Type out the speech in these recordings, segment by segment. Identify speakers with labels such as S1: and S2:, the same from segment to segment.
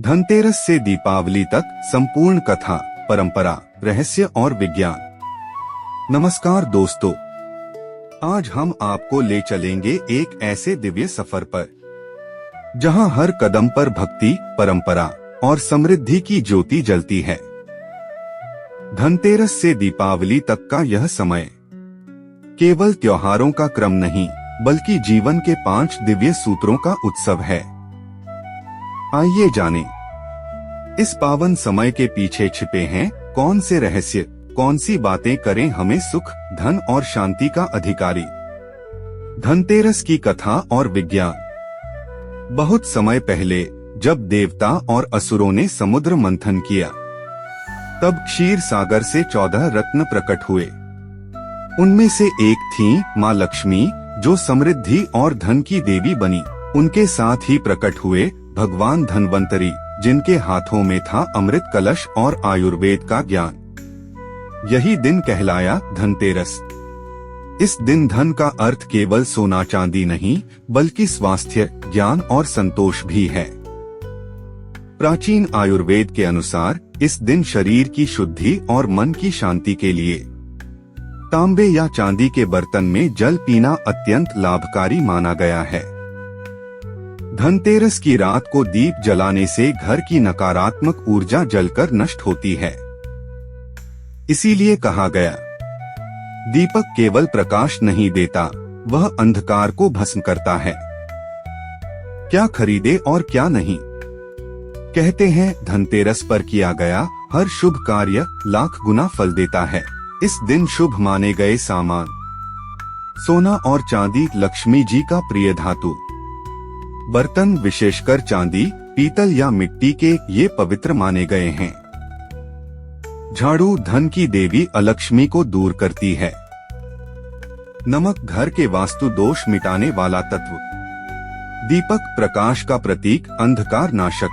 S1: धनतेरस से दीपावली तक संपूर्ण कथा, परंपरा, रहस्य और विज्ञान। नमस्कार दोस्तों, आज हम आपको ले चलेंगे एक ऐसे दिव्य सफर पर जहां हर कदम पर भक्ति, परंपरा और समृद्धि की ज्योति जलती है। धनतेरस से दीपावली तक का यह समय केवल त्योहारों का क्रम नहीं, बल्कि जीवन के 5 दिव्य सूत्रों का उत्सव है। आइए जानें, इस पावन समय के पीछे छिपे हैं कौन से रहस्य, कौन सी बातें करें हमें सुख, धन और शांति का अधिकारी। धनतेरस की कथा और विज्ञान। बहुत समय पहले जब देवता और असुरों ने समुद्र मंथन किया, तब क्षीर सागर से 14 रत्न प्रकट हुए। उनमें से एक थी माँ लक्ष्मी, जो समृद्धि और धन की देवी बनी। उनके साथ ही प्रकट हुए भगवान धन्वंतरी, जिनके हाथों में था अमृत कलश और आयुर्वेद का ज्ञान। यही दिन कहलाया धनतेरस। इस दिन धन का अर्थ केवल सोना चांदी नहीं, बल्कि स्वास्थ्य, ज्ञान और संतोष भी है। प्राचीन आयुर्वेद के अनुसार इस दिन शरीर की शुद्धि और मन की शांति के लिए तांबे या चांदी के बर्तन में जल पीना अत्यंत लाभकारी माना गया है। धनतेरस की रात को दीप जलाने से घर की नकारात्मक ऊर्जा जलकर नष्ट होती है। इसीलिए कहा गया, दीपक केवल प्रकाश नहीं देता, वह अंधकार को भस्म करता है। क्या खरीदे और क्या नहीं। कहते हैं धनतेरस पर किया गया हर शुभ कार्य लाख गुना फल देता है। इस दिन शुभ माने गए सामान सोना और चांदी लक्ष्मी जी का प्रिय धातु। बर्तन विशेषकर चांदी, पीतल या मिट्टी के ये पवित्र माने गए हैं। झाड़ू धन की देवी अलक्ष्मी को दूर करती है। नमक घर के वास्तु दोष मिटाने वाला तत्व। दीपक प्रकाश का प्रतीक, अंधकार नाशक।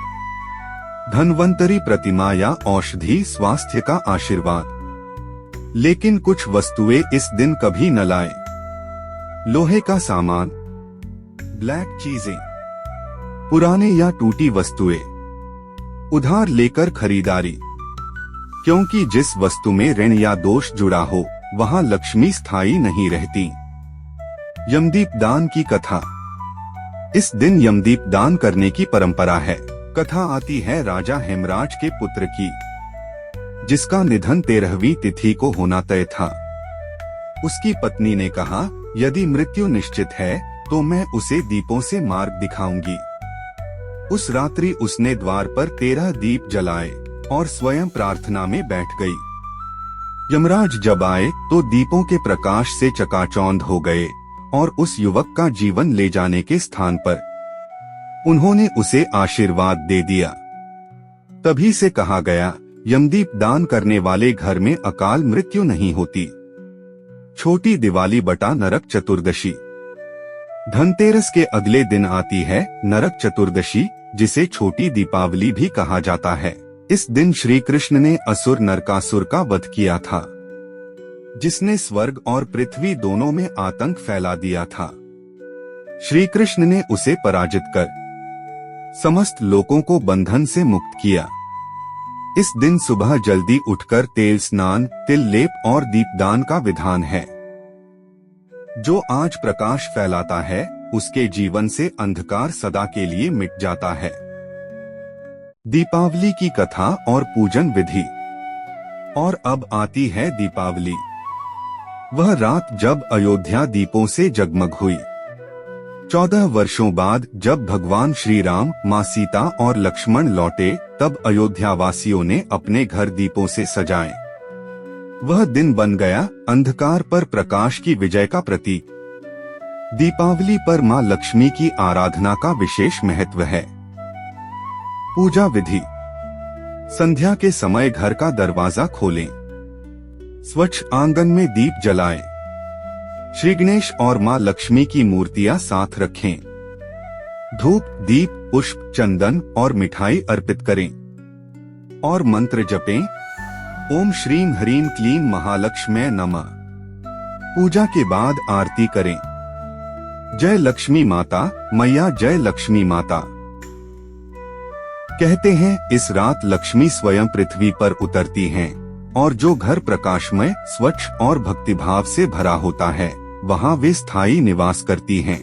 S1: धन्वंतरी प्रतिमा या औषधि स्वास्थ्य का आशीर्वाद। लेकिन कुछ वस्तुएं इस दिन कभी न लाएं। लोहे का सामान, ब्लैक चीजें, पुराने या टूटी वस्तुएं, उधार लेकर खरीदारी। क्योंकि जिस वस्तु में ऋण या दोष जुड़ा हो, वहां लक्ष्मी स्थायी नहीं रहती। यमदीप दान की कथा। इस दिन यमदीप दान करने की परंपरा है। कथा आती है राजा हेमराज के पुत्र की, जिसका निधन 13वीं तिथि को होना तय था। उसकी पत्नी ने कहा, यदि मृत्यु निश्चित है तो मैं उसे दीपों से मार्ग दिखाऊंगी। उस रात्रि उसने द्वार पर 13 दीप जलाए और स्वयं प्रार्थना में बैठ गई। यमराज जब आए तो दीपों के प्रकाश से चकाचौंध हो गए और उस युवक का जीवन ले जाने के स्थान पर उन्होंने उसे आशीर्वाद दे दिया। तभी से कहा गया, यमदीप दान करने वाले घर में अकाल मृत्यु नहीं होती। छोटी दिवाली बटा नरक चतुर्दशी। धनतेरस के अगले दिन आती है नरक चतुर्दशी, जिसे छोटी दीपावली भी कहा जाता है। इस दिन श्री कृष्ण ने असुर नरकासुर का वध किया था, जिसने स्वर्ग और पृथ्वी दोनों में आतंक फैला दिया था। श्री कृष्ण ने उसे पराजित कर समस्त लोगों को बंधन से मुक्त किया। इस दिन सुबह जल्दी उठकर तेल स्नान, तिल लेप और दीपदान का विधान है। जो आज प्रकाश फैलाता है, उसके जीवन से अंधकार सदा के लिए मिट जाता है। दीपावली की कथा और पूजन विधि। और अब आती है दीपावली, वह रात जब अयोध्या दीपों से जगमग हुई। 14 वर्षों बाद जब भगवान श्री राम, माँ सीता और लक्ष्मण लौटे, तब अयोध्या वासियों ने अपने घर दीपों से सजाए। वह दिन बन गया अंधकार पर प्रकाश की विजय का प्रतीक। दीपावली पर माँ लक्ष्मी की आराधना का विशेष महत्व है। पूजा विधि। संध्या के समय घर का दरवाजा खोलें। स्वच्छ आंगन में दीप जलाएं। श्री गणेश और माँ लक्ष्मी की मूर्तियां साथ रखें। धूप, दीप, पुष्प, चंदन और मिठाई अर्पित करें और मंत्र जपें, ओम श्रीम ह्रीम क्लीम महालक्ष्म्यै नमः। पूजा के बाद आरती करें। जय लक्ष्मी माता, मैया जय लक्ष्मी माता। कहते हैं इस रात लक्ष्मी स्वयं पृथ्वी पर उतरती हैं और जो घर प्रकाशमय, स्वच्छ और भक्तिभाव से भरा होता है वहाँ वे स्थायी निवास करती हैं।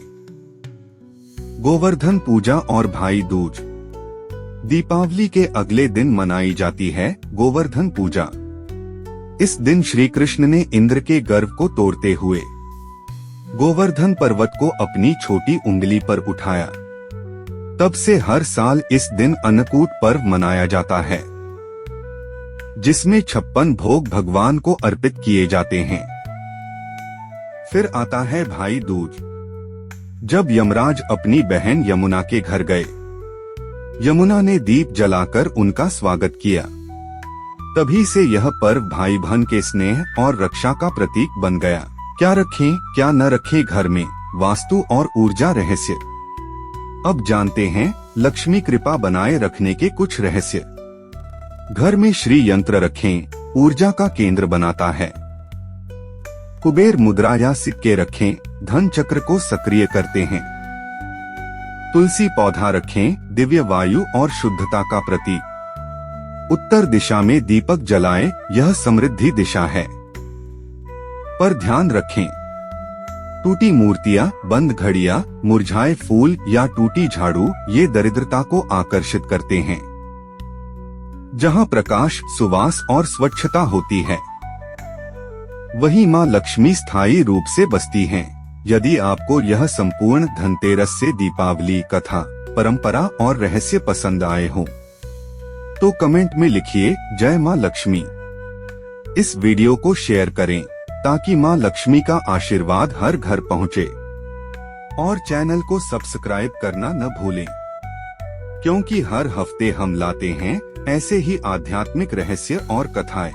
S1: गोवर्धन पूजा और भाई दूज। दीपावली के अगले दिन मनाई जाती है गोवर्धन पूजा। इस दिन श्री कृष्ण ने इंद्र के गर्व को तोड़ते हुए गोवर्धन पर्वत को अपनी छोटी उंगली पर उठाया। तब से हर साल इस दिन अन्नकूट पर्व मनाया जाता है, जिसमें 56 भोग भगवान को अर्पित किए जाते हैं। फिर आता है भाई दूज। जब यमराज अपनी बहन यमुना के घर गए, यमुना ने दीप जलाकर उनका स्वागत किया। तभी से यह पर्व भाई बहन के स्नेह और रक्षा का प्रतीक बन गया। क्या रखें क्या न रखें घर में, वास्तु और ऊर्जा रहस्य। अब जानते हैं लक्ष्मी कृपा बनाए रखने के कुछ रहस्य। घर में श्री यंत्र रखें, ऊर्जा का केंद्र बनाता है। कुबेर मुद्रा या सिक्के रखें, धन चक्र को सक्रिय करते हैं। तुलसी पौधा रखें, दिव्य वायु और शुद्धता का प्रतीक। उत्तर दिशा में दीपक जलाएं, यह समृद्धि दिशा है। पर ध्यान रखें, टूटी मूर्तियां, बंद घड़ियां, मुरझाए फूल या टूटी झाड़ू ये दरिद्रता को आकर्षित करते हैं। जहां प्रकाश, सुवास और स्वच्छता होती है, वहीं मां लक्ष्मी स्थायी रूप से बसती हैं। यदि आपको यह संपूर्ण धनतेरस से दीपावली कथा, परंपरा और रहस्य पसंद आए हो तो कमेंट में लिखिए जय मां लक्ष्मी। इस वीडियो को शेयर करें ताकि मां लक्ष्मी का आशीर्वाद हर घर पहुंचे। और चैनल को सब्सक्राइब करना न भूलें, क्योंकि हर हफ्ते हम लाते हैं ऐसे ही आध्यात्मिक रहस्य और कथाएं।